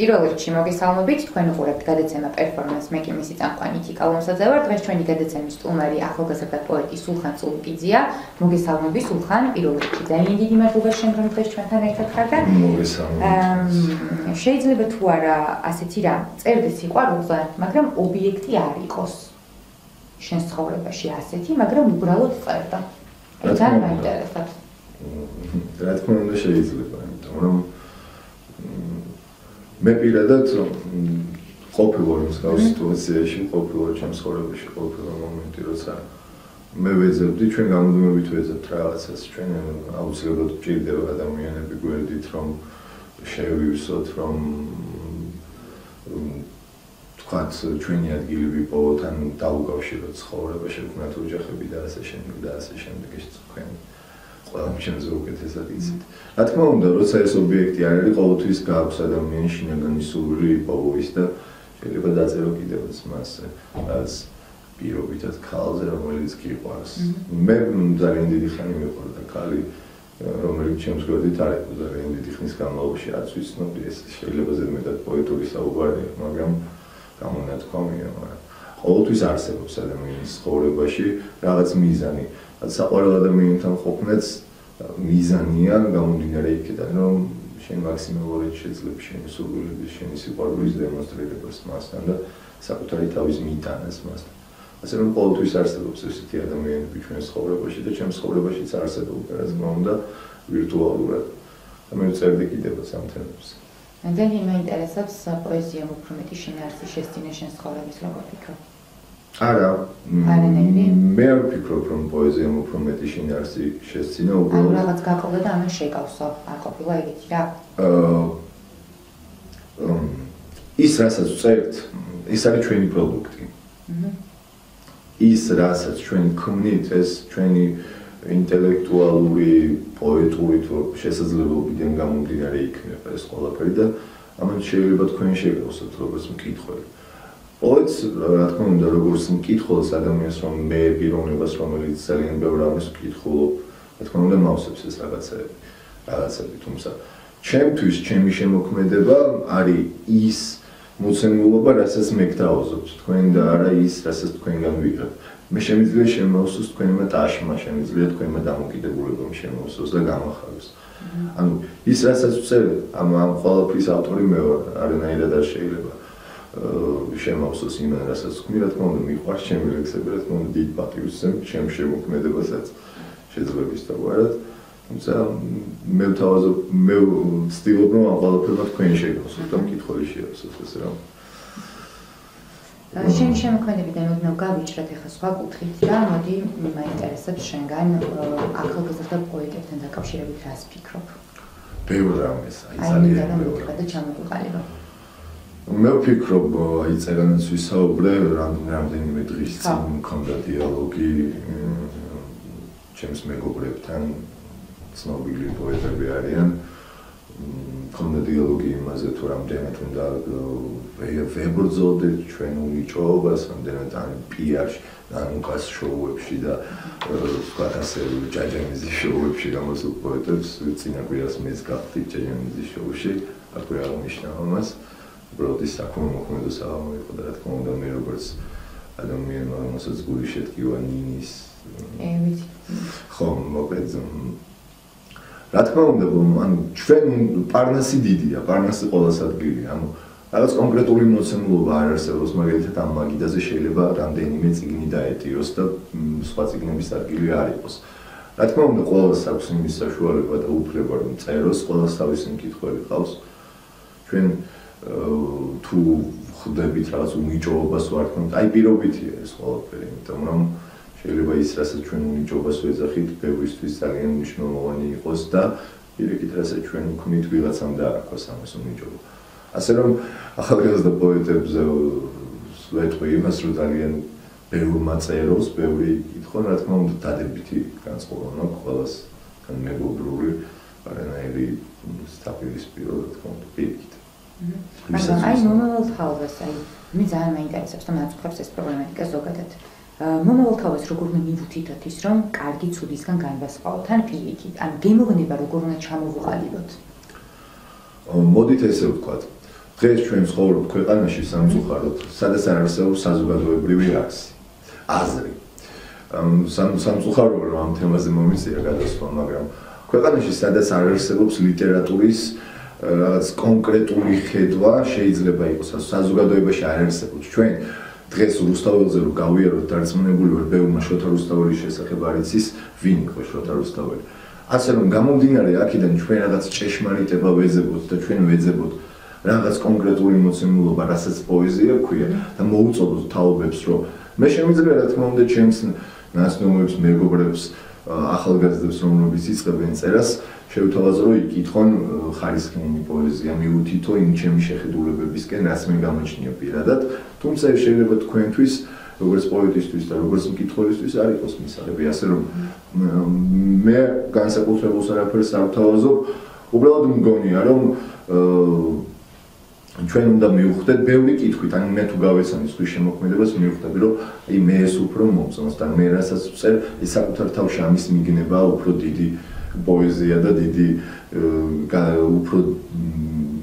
პირველ რიგში მოგესალმებით, თქვენ უყურებთ გადაცემა პერფორმანს მე კი მისი წამყვანი თიკა ლომსაძე ვარ. დღეს ჩვენი გადაცემის სტუმარი ახალგაზრდა პოეტი სულხან წულუკიძეა. მოგესალმები სულხან, პირველ რიგში ძალიან დიდი მადლობა შენ რომ დღეს ჩვენთან ერთად ხარ და მოგესალმებით. შეიძლება თუ არა ასეთი რა წერდეს სიყვარულზე, მაგრამ ობიექტი არ იყოს შენ ცხოვრებაში ასეთი, მაგრამ უბრალოდ წერდა. ძალიან მაინტერესებს. რა თქმა უნდა შეიძლება, იმიტომ რომ მე პირადად ყოფილვარ მსგავს სიტუაციაში, ყოფილვარ ჩემს ცხოვრებაში, ყოფილა მომენტი, როცა მე ვეძებდი, ჩვენ გამოდმებით ვეძებთ რაღაცას, ჩვენ აუცილებლად გვჭირდება ადამიანები გვერდით, რომ შევივსოთ, რომ თქვათ ჩვენი ადგილი ვიპოვოთ, ან დაუკავშიროთ ცხოვრება, შევქმნათ ოჯახები და ასე შემდეგ და ასე შემდეგ ის თქვენ ყველამ ჩემზე უკეთესად იცით. რა თქმა უნდა, როცა ეს ობიექტი არ არის, ყოველთვის გააქვს ადამიანის შინაგანი სურვილი იპოვოს და შეიძლება დაწერო კიდევაც მასზე, რაც პირობითად ქალზე, რომელიც გიყვარს. მე ძალიან დიდი ხანი მიყვარდა ქალი, რომელიც ჩემს გვერდით არ იყო ძალიან დიდი ხნის განმავლობაში, რაც ვიცნობდი, ეს შეიძლება ზედმეტად პოეტური საუბარია, მაგრამ გამონათქვამია, მაგრამ ყოველთვის არსებობს ადამიანის ცხოვრებაში რაღაც მიზანი. საყვარელ ადამიანთან ყოფნაც მიზანია გამომდინარე იქიდან, რომ შენ მაქსიმალურად შეძლებ შენი სურვილების, შენი სიყვარულის დემონსტრირებას მასთან და საკუთარი თავის მიტანას მასთან. ასე რომ ყოველთვის არსებობს ესეთი ადამიანები ჩვენს ცხოვრებაში და ჩემს ცხოვრებაშიც არსებობდა, რა თქმა უნდა, ვირტუალურად. და მე ვწერდი კიდევაც ამ თემებს. ძალიან მაინტერესებს პოეზიამ უფრო მეტი შინაარსი შესწინა შენს ცხოვრების როგორ ფიქრობ? არა, მე არ ვფიქრობ, რომ პოეზიამ უფრო მეტი შინაარსი შესწინა, უბრალოდ ანუ რაღაც გაყოლდა და ამას შეკავსო, არ ყოფილა ეგეთი რა? ის რასაც ვწერთ, ის არის ჩვენი პროდუქტი. ის რასაც ჩვენ გვქნით, ეს ჩვენი ინტელექტუალური, პოეტური შესაძლებლობიდან გამომდინარე იქნება ეს ყველაფერი და ამან შეიძლება თქვენ შეგავსოთ როგორც მკითხველი. პოეტს, რა თქმა უნდა, როგორც მკითხველს ადამიანს, რომ მე პიროვნებას, რომელიც ძალიან ბევრ ამას ვკითხულობ, რა თქმა უნდა, მავსებს ეს რაღაცები, თუმცა ჩემთვის ჩემი შემოქმედება არის ის მოცემულობა, რასაც მე გთავაზობთ თქვენ და არა ის, რასაც თქვენგან ვიღებ. მე შემიძლია შემოვსოს თქვენმა ტაშმა, შემიძლია თქვენმა დამოკიდებულებამ შემოვსოს და გამახაროს. ანუ ის, რასაც ვწერთ, ამ ყველაფრის ავტორი მე ვარ, არანაირად არ შეიძლება შემავსოს იმან, რასაც ვქმნი, რა თქმა უნდა, მიყვარს ჩემი ლექსები, რა თქმა უნდა, დიდ პატივს ვცემ ჩემ შემოქმედებასაც შეძლებს და ვარად. თუმცა მე ვთავაზობ, მე ვცდილობ, რომ ამ ყველაფერმა თქვენ შეგავსოთ და მკითხველი შეავსოთ, ესე რომ. შენი შემოქმედებიდან ოდნავ გავიჭრეთ ახლა სხვა კუთხით და მოდი მაინტერესებს შენგან ახალგაზრდა პოეტებთან დაკავშირებით რას ფიქრობ? ბევრ რამეს, ძალიან ბევრ. და ჩამოვიყალიბო. მე ვფიქრობ, აი წერანაც ვისაუბრე, რამდენიმე დღის წინ მქონდა დიალოგი ჩემს მეგობრებთან, ცნობილი პოეტები არიან. მქონდა დიალოგი იმაზე, თუ რამდენად უნდა ვებრძოლდეთ ჩვენ უნიჭოებას, რამდენად ან PR-ში, ან უკას შოუებში და ვთქვათ ასე ჯაჯანიზის შოუებში გამოსულ პოეტებს, წინა კვირას მეც გავხდით ჯაჯანიზის შოუში, არ ქვია აღნიშნავ ამას. უბრალოდ ის საქმე მოქმედო საღამო იყო და რა თქმა უნდა მე როგორც ადამიანმა, რომელსაც გული შეtkივა ნინის ვიცი. ხო, მოკლედ რა თქმა უნდა, ანუ ჩვენ პარნასი დიდია, პარნასი ყოველას ადგილია, ანუ რაღაც კონკრეტული მოცემულობა არ არსებობს, მაგალითად ამ მაგიდაზე შეიძლება რამდენიმე წიგნი დაეტიოს და სხვა წიგნების ადგილი არ იყოს. რა თქმა უნდა, ყოველს აქვს იმის საშუალება და უფლება რომ წეროს, ყოველს თავისი მკითხველი ყავს. ჩვენ თუ ხვდებით რაღაც უნიჭოებას ვარქმევთ, აი პირობითია ეს ყველაფერი, იმიტომ რომ შეიძლება ის, რასაც ჩვენ უნიჭობას ვეძახით, ბევრისთვის ძალიან მნიშვნელოვანი იყოს და პირიქით, რასაც ჩვენ ვქმნით, ვიღაცამ დაარქვას ამას უნიჭობა. ასე რომ ახალგაზრდა პოეტებზე ვეტყვი იმას, რომ ძალიან ბევრმა წეროს, ბევრი იკითხონ, რა თქმა უნდა, დადებითი განწყობა მაქვს ყველას, ან მეგობრული, არანაირი დაპირისპირო, რა თქმა უნდა, პირიქით. მაგრამ აი მომავალ თაობას, აი მე ძალიან მაინტერესებს და მაწყობს ეს პრობლემატიკა ზოგადად. მომავალ თაობას როგორ უნდა მივუთითოთ ის, რომ კარგი ცუდისგან განვასხვაოთ, ან პირიქით, ან გემოვნება როგორ უნდა ჩამოვუყალიბოთ? მოდით ესე ვთქვათ. დღეს ჩვენ ცხოვრობთ ქვეყანაში სამწუხაროდ, სადაც არ არსებობს საზოგადოებრივი აზრი. სამწუხაროა რომ ამ თემაზე მომიწია გადასვლა, მაგრამ ქვეყანაში სადაც არ არსებობს ლიტერატურის რაღაც კონკრეტული ხედვა, შეიძლება იყოს საზოგადოებაში არ არსებობს. ჩვენ დღეს რუსთაველზე რო გავიაროთ დარწმუნებული ვარ, ბევრმა შოთა რუსთაველის შესახებ არ იცის, ვინ იყო შოთა რუსთაველი. ასე რომ გამომდინარე აქედან ჩვენ რაღაც ჭეშმარიტება ვეძებოთ და ჩვენ ვეძებოთ რაღაც კონკრეტული მოცემულობა, რასაც პოეზია ქვია და მოუწოდოთ თაობებს, რომ მე შემიძლია რა თქმა უნდა ჩემს ნაცნობებს, მეგობრებს, ახალგაზრდებს, რომლებიც იწყებენ წერას, შევთავაზო, რომ იკითხონ ხარისხიანი პოეზია, მიუთითო იმ ჩემი შეხედულებებისკენ, რაც მე გამოჩნია პირადად, თუმცა შეიძლება თქვენთვის, როგორც პოეტისთვის და როგორც მკითხველისთვის არ იყოს მისაღები, ასე რომ მე განსაკუთრებულს არაფერს არ ვთავაზობ, უბრალოდ მგონია, რომ ჩვენ უნდა მივხვდეთ ბევრი კითხვით, ან მე თუ გავეცანი სხვის შემოქმედებას, მივხვდები, რომ აი მე ეს უფრო მომწონს და მე რასაც ვწერ, ის საკუთარ თავში ამის მიგნება უფრო დიდი პოეზია და დიდი უფრო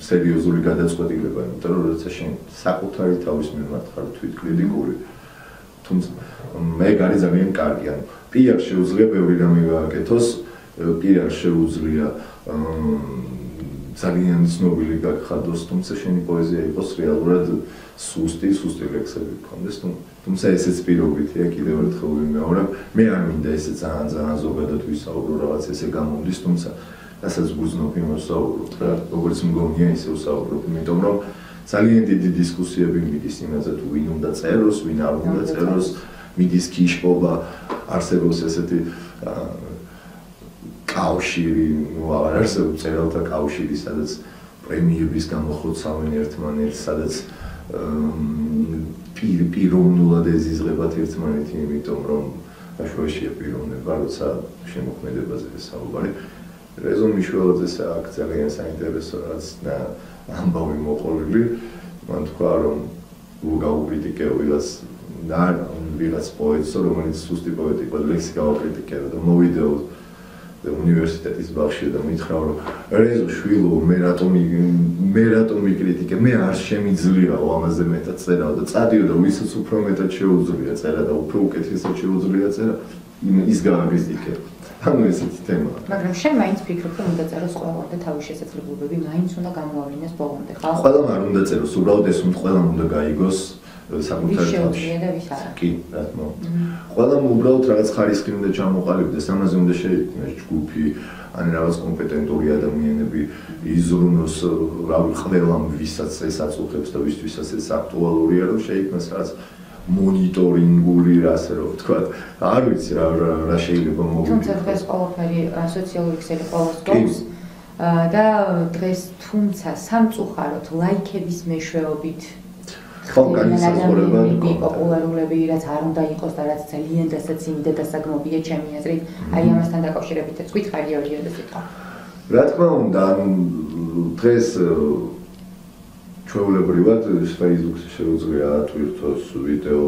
სერიოზული გადაწყვეტილება, იმიტომ რომ როცა შენ საკუთარი თავის მიმართ ხარ თვითკრიტიკული, თუმცა მე გარი ძალიან კარგი, ანუ PR შეუძლია ბევრი რამე გააკეთოს, PR შეუძლია ძალიან ცნობილი გაგხადოს, თუმცა შენი პოეზია იყოს რეალურად სუსტი ლექსები გქონდეს, თუმცა ესეც პირობითია, კიდევ ერთხელ ვიმეორებ, მე არ მინდა ესე ძალიან ზოგადად ვისაუბრო რაღაც ესე გამომდის, თუმცა რასაც გუზნობ იმას ვსაუბრობ რა, როგორც მგონია ისე ვსაუბრობ, იმიტომ რომ ძალიან დიდი დისკუსიები მიდის იმაზე თუ ვინ უნდა წეროს, ვინ არ უნდა წეროს, მიდის კიშკობა, არსებობს ესეთი კავშირი, არ არსებობს წერალთა კავშირი, სადაც პრემიების გამოხოცავენ ერთმანეთს, სადაც პიროვნულად ეზიზღებათ ერთმანეთი, იმიტომ რომ გაშუაშია პიროვნება, როცა შემოქმედებაზე საუბარი. რეზო მიშველაძეს აქ ძალიან საინტერესო რაც ამბავი მოყოლილი, მან თქვა, რომ გაუკრიტიკე ვიღაც პოეტს, რომელიც სუსტი პოეტი იყო, ლექსი გავაკრიტიკებდა და მოვიდეო უნივერსიტეტის ბაღში და მითხრა, რომ რეზო შვილო, მე რატომ მიკრიტიკე, მე არ შემიძლიაო ამაზე მეტად წერა და წადიო და ვისაც უფრო მეტად შეუძლია წერა და უფრო უკეთესად შეუძლია წერა, ის გააკრიტიკე. ანუ ესეთი თემაა. მაგრამ შენ მაინც ფიქრობ, რომ უნდა წეროს ყველამ და თავის შესაძლებლობები მაინც უნდა გამოავლინოს ბოლომდე, ხო? ყველამ არ უნდა წეროს, უბრალოდ ეს ყველამ უნდა გაიგოს საკუთარ თავში. კი, რა თქმა უნდა. ყველამ უბრალოდ რაღაც ხარისხი უნდა ჩამოყალიბდეს, ამაზე უნდა შეიქმნას ჯგუფი, ან რაღაც კომპეტენტური ადამიანები იზრუნოს, რავი, ყველამ ვისაც ეს აწუხებს და ვისთვისაც ეს აქტუალურია, რომ შეიქმნას რაღაც მონიტორინგული, ასე რომ ვთქვა, არ ვიცი რა შეიძლება მოვიდეთ. თუმცა დღეს ყველაფერი სოციალური ქსელი ყველას გვაქვს და დღეს თუმცა სამწუხაროდ ლაიქების მეშვეობით ხო, განსაზღვრება პოპულარულები, რაც არ უნდა იყოს და რაც ძალიან დასაცინი და დასაგნობია ჩემი აზრით, აი ამასთან დაკავშირებითაც გითხარი ორიოდე სიტყვა. რა თქმა უნდა, დღეს ჩვეულებრივად Facebook-ში შეუძლია ატვირთოს ვიდეო,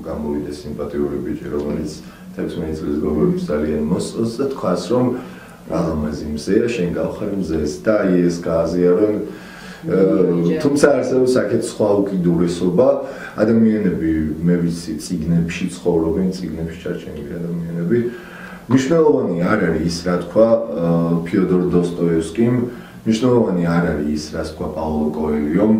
გამოვიდეს სიმპათიური ბიჭი, რომელიც 16 წლის გოგოებს ძალიან მოსწონს და თქვას, რომ რაღაცა მზეა, შენ გავხარ მზეს და აი ეს გააზიარონ. თუმცა არსებობს აქეთ სხვა უკიდურესობა, ადამიანები, მე ვიცი, წიგნებში ცხოვრობენ, წიგნებში ჩარჩენილი ადამიანები. მნიშვნელოვანი არ არის ის, რა თქვა ფიოდორ დოსტოევსკიმ, მნიშვნელოვანი არ არის ის, რაც თქვა პაულო კოელიომ,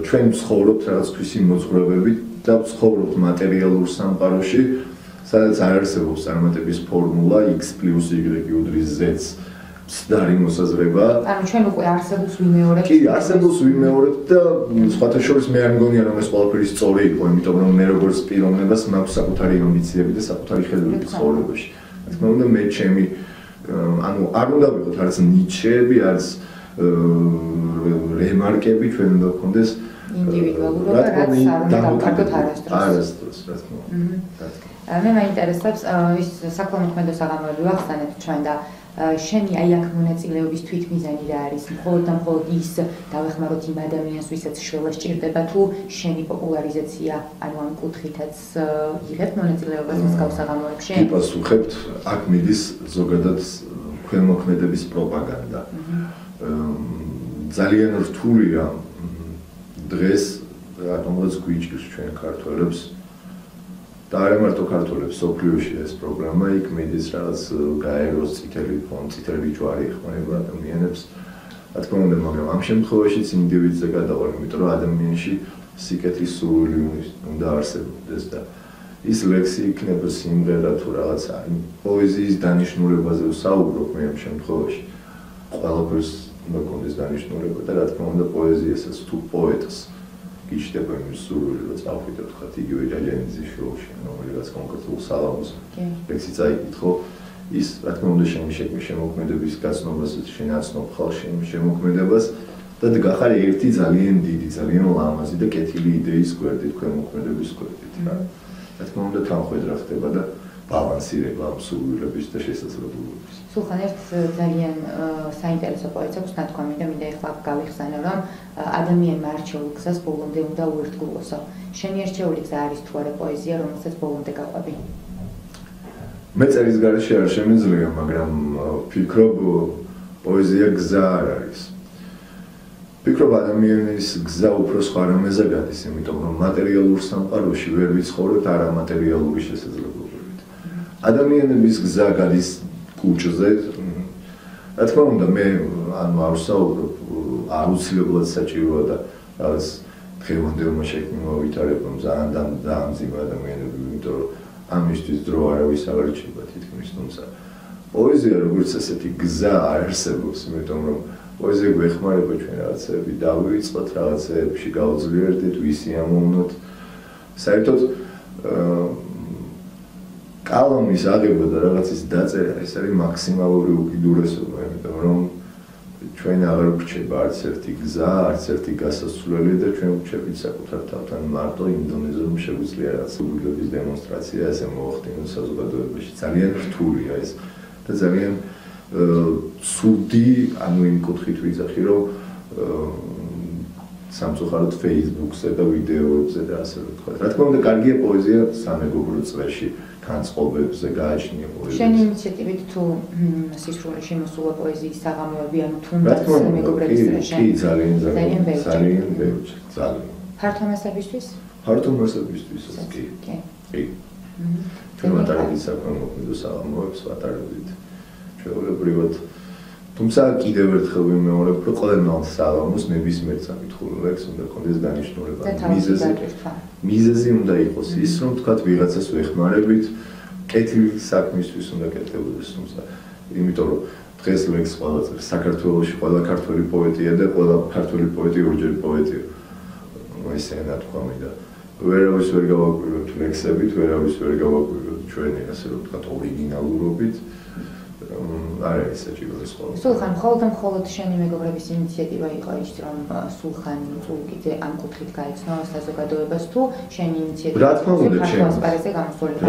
ჩვენ ვცხოვრობთ რაღაც ქვისი მოძღვრებებით და ვცხოვრობთ მატერიალურ სამყაროში, სადაც არ არსებობს წარმატების ფორმულა x + y უდრის z მცდარი მოსაზრება. ანუ ჩვენ უკვე არსებობს ვიმეორებთ. კი, არსებობს ვიმეორებთ და სხვათა შორის მე არ მგონია რომ ეს ყველაფერი სწორი იყო, იმიტომ რომ მე როგორც პიროვნებას მაქვს საკუთარი ამბიციები და საკუთარი ხედვები ცხოვრებაში. რა თქმა უნდა, მე ჩემი ანუ არ უნდა ვიყოთ არც ნიჩეები, არც რემარკები, ჩვენ უნდა გქონდეს ინდივიდუალურობა, რაც არ უნდა დავკარგოთ არასდროს. არასდროს, რა თქმა უნდა. მე მაინტერესებს ის საქველმოქმედო საღამოები ვახსენეთ ჩვენ და შენი აი აქ მონაწილეობის თვითმიზანი რა არის? მხოლოდ და მხოლოდ ის დავეხმაროთ იმ ადამიანს, ვისაც შველა სჭირდება, თუ შენი პოპულარიზაცია, ანუ ამ კუთხითაც იღებ მონაწილეობას მსგავს საღამოებში? კი, პასუხებთ, აქ მიდის ზოგადად ქველმოქმედების პროპაგანდა. ძალიან რთულია დღეს რატომღაც გვიჭირს ჩვენ ქართველებს და არა მარტო ქართველებს, სოფლიოში ეს პროგრამა იქ მიდის რაღაც გაეროს წითელი ჯვარი ეხმარება ადამიანებს. რა თქმა უნდა, მაგრამ ამ შემთხვევაშიც ინდივიდზე გადავალ, იმიტომ რომ ადამიანში სიკეთის სურვილი უნდა არსებობდეს და ის ლექსი იქნება სიმღერა თუ რაღაცა პოეზიის დანიშნულებაზე ვსაუბრობ მე ამ შემთხვევაში. ყველაფერს უნდა კონდეს დანიშნულება და რა თქმა უნდა პოეზიასაც თუ პოეტს გიჩნდება იმის სურვილი რომ წავყიდოთ ხათ იგივე ჯაჯანიძის შოუში რომელიღაც კონკრეტულ სალამოს ლექსი წაიკითხო ის რა თქმა უნდა შემოქმედების გაცნობას შენაცნობ ხალხში შემოქმედებას და გახარ ერთი ძალიან დიდი ძალიან ლამაზი და კეთილი იდეის გვერდი თქვენ მოქმედების გვერდით რა თქმა უნდა თანხმედრა ხდება და ბალანსირება ამ სურვილების და შესაძლებლობების. სულხან ერთ ძალიან საინტერესო პოეტს აქვს ნათქვამი და მინდა ეხლა გავიხსენო რომ ადამიანმა არჩეულ გზას ბოლომდე უნდა უერთგულოსო. შენი არჩეული გზა არის თუ არა პოეზია, რომელსაც ბოლომდე გაყვები? მე წერის გარეშე არ შემიძლია, მაგრამ ვფიქრობ პოეზია გზა არ არის. ვფიქრობ ადამიანის გზა უფრო სხვა რამეზე გადის, იმიტომ რომ მატერიალურ სამყაროში ვერ ვიცხოვრობთ არამატერიალური შესაძლებლობებით. ადამიანების გზა გადის კუჭზე. რა თქმა უნდა, მე არ ვსაუბრობ, აუცილებლად საჭიროა და რაღაც დღევანდელმა შექმნილ ვითარებამ ძალიან მძიმე ადამიანები, იმიტომ რომ ამისთვის დრო არავის აღარ რჩება თითქმის, თუმცა პოეზია როგორც ესეთი გზა არ არსებობს, იმიტომ რომ პოეზია გვეხმარება ჩვენ რაღაცები დავივიწყოთ, რაღაცებში გავძლიერდეთ, ვისი ამოვნოთ. საერთოდ კალამის აღება და რაღაცის დაწერა ეს არის მაქსიმალური უკიდურესობა, იმიტომ რომ ჩვენ აღარ გვრჩება არც ერთი გზა, არც ერთი გასასვლელი და ჩვენ ვrჩებით საკუთარ თავთან მარტო იმ დონეზე რომ შეგვიძლია რაღაც სულების დემონსტრაცია ესე მოახდინოს საზოგადოებაში. ძალიან რთულია ეს და ძალიან ცუდი, ანუ იმ კუთხით ვიძახი, რომ სამწუხაროდ Facebook-ზე და ვიდეოებზე და ასე ვთქვა. რა თქმა უნდა, კარგია პოეზია სამეგობრო წრეში, განწყობებზე გააჩნია პოეზია. შენი ინიციატივით თუ სისრულე შემოსულა პოეზიის საღამოები, ანუ თუნდაც მეგობრების წრეში? კი, ძალიან ბევრი. ფართო მასებისთვის? ფართო მასებისთვის კი. კი. ჩვენ ვატარებთ საკონმოქმედო საღამოებს, ვატარებთ ჩვეულებრივად. თუმცა კიდევ erთხელ ვიმეორებ, რომ ყველა საღამოს ნებისმიერ საკითხულ ლექსს უნდა კონდეს დანიშნულება. მიზეზი უნდა იყოს ის, რომ თქვათ ვიღაცას ვეხმარებით, კეთილი საქმისთვის უნდა კეთებოდეს, თუმცა იმიტომ რომ დღეს ლექსს ყველა წერს საქართველოში ყველა ქართველი პოეტია და ყველა ქართველი პოეტი ორჯერ პოეტია. ესეა ნათქვამი და ვერავის ვერ გავაკვირვებთ ლექსებით, ვერავის ვერ გავაკვირვებთ ჩვენი ასე რომ თქვათ ორიგინალურობით. არ არის საჭირო ეს ხოლმე. სულხან, მხოლოდ შენი მეგობრების ინიციატივა იყო ის, რომ სულხან წულკიძე ამ კუთხით გაიცნო საზოგადოებას თუ შენი ინიციატივა? რა თქმა უნდა,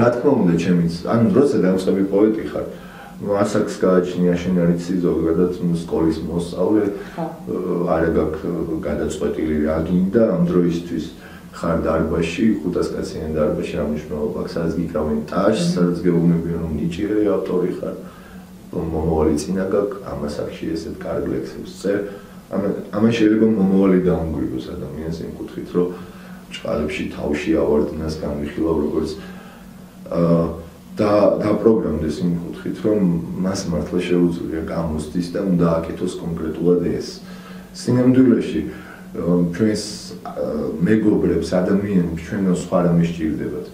რა თქმა უნდა, ჩემიც. ანუ როცა დამსხები პოეტი ხარ, ასაკს გააჩნია, შენ არის ზოგადად სკოლის მოსწავლე, არა გაქვს გადაწყვეტილი რა გინდა ამ დროისთვის ხარ დარბაზში, 500 კაციან დარბაზში რა მნიშვნელობა აქვს, სადაც გიკრავენ ტაშს, სადაც გეუბნებიან რომ ნიჭიერი ავტორი ხარ. მომავალი წინა გაქვს, ამას აქში ესეთ კარგ ლექსებს წერ. ამან შეიძლება მომავალი დაუნგრიოს ადამიანს იმ კუთხით, რომ ჭყალებში თავში ავარდნას განვიხილავ როგორც და პროგრამდეს იმ კუთხით, რომ მას მართლა შეუძლია გამოსდის და უნდა აკეთოს კონკრეტულად ეს. სინამდვილეში ჩვენს მეგობრებს, ადამიანებს ჩვენგან სხვა რამე სჭირდებათ.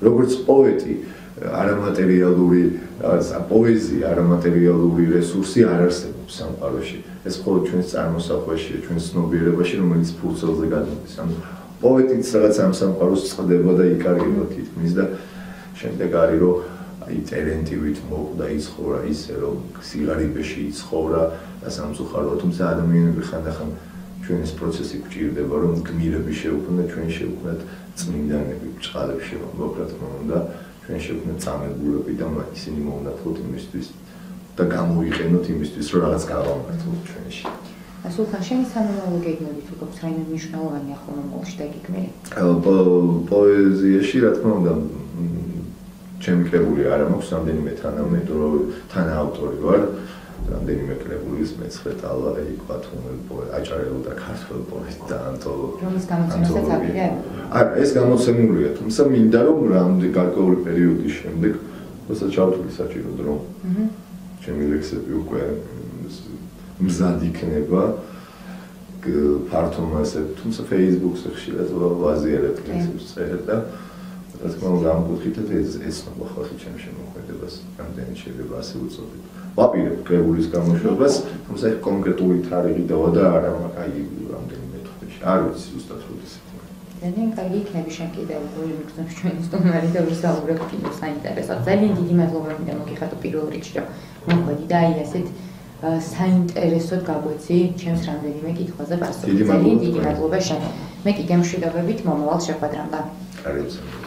როგორც პოეტი არამატერიალური პოეზია, არამატერიალური რესურსი არ არსებობს სამყაროში. ეს მხოლოდ ჩვენს წარმოსახვაშია, ჩვენს ცნობიერებაში, რომელიც ფურცელზე გადმოდის. ანუ პოეტიც რაღაც ამ სამყაროს წყდება და იკარგება თითქმის და შემდეგ არის რომ აი ტერენტივით მოკვდა იცხოვრა ისე რომ სიგარიბეში იცხოვრა და სამწუხაროა, თუმცა ადამიანები ხანდახან ჩვენ ეს პროცესი გვჭირდება რომ გმირები შევქმნათ, ჩვენ შევქმნათ წმინდანები, ჭყალებში რომ მოკლედ უნდა ჩვენ შევქმნათ წამებულები და ისინი მოუნათლოთ იმისთვის და გამოვიყენოთ იმისთვის რომ რაღაც გავამართლოთ ჩვენში. სულხან, შენი სამომავლო გეგმები თუ გაქვს რაიმე მნიშვნელოვანი ახლო მომავალში დაგეგმილი? პოეზიაში რა თქმა უნდა ჩემი კრებული არ მაქვს რამდენიმე თანაავტორი ვარ. რამდენიმე კრებულის მეცხრე ტალვა იქვა თუნელ პოეტ აჭარელ და ქართველ პოეტ და რომის გამოცემასაც აპირებ? არა, ეს გამოცემულია, თუმცა მინდა რომ რამდენი გარკვეული პერიოდის შემდეგ როცა ჩავთვლი საჭირო დრო. ჩემი ლექსები უკვე მზად იქნება ფართო მასებ, თუმცა Facebook-ზე ხშირად ვაზიარებ ლექსებს წერებ და რა თქმა უნდა ამ კუთხითაც ეცნობა ხალხი ჩემს შემოქმედებას, რამდენი შეიძლება ასე უწოდეთ. ვაპირებ კრებულის გამოშვებას, თუმცა ეს კონკრეტული თარიღი დავა და არა, აი რამდენი მეთოდში. არ ვიცი ზუსტად როდის იქნება. ძალიან კარგი იქნება შენ კიდევ ვიმიგზნებ ჩვენი სტუმარი და ვისაუბრებ კიდევ საინტერესოდ. ძალიან დიდი მადლობა მინდა მოგიხადო პირველ რიგში, რომ მოხვედი და აი ასეთ საინტერესოდ გაგვეცი ჩემს რამდენიმე კითხვაზე პასუხი. ძალიან დიდი მადლობა შენ. მე კი გემშვიდობებით მომავალ შეხვედრამდე. კარგი.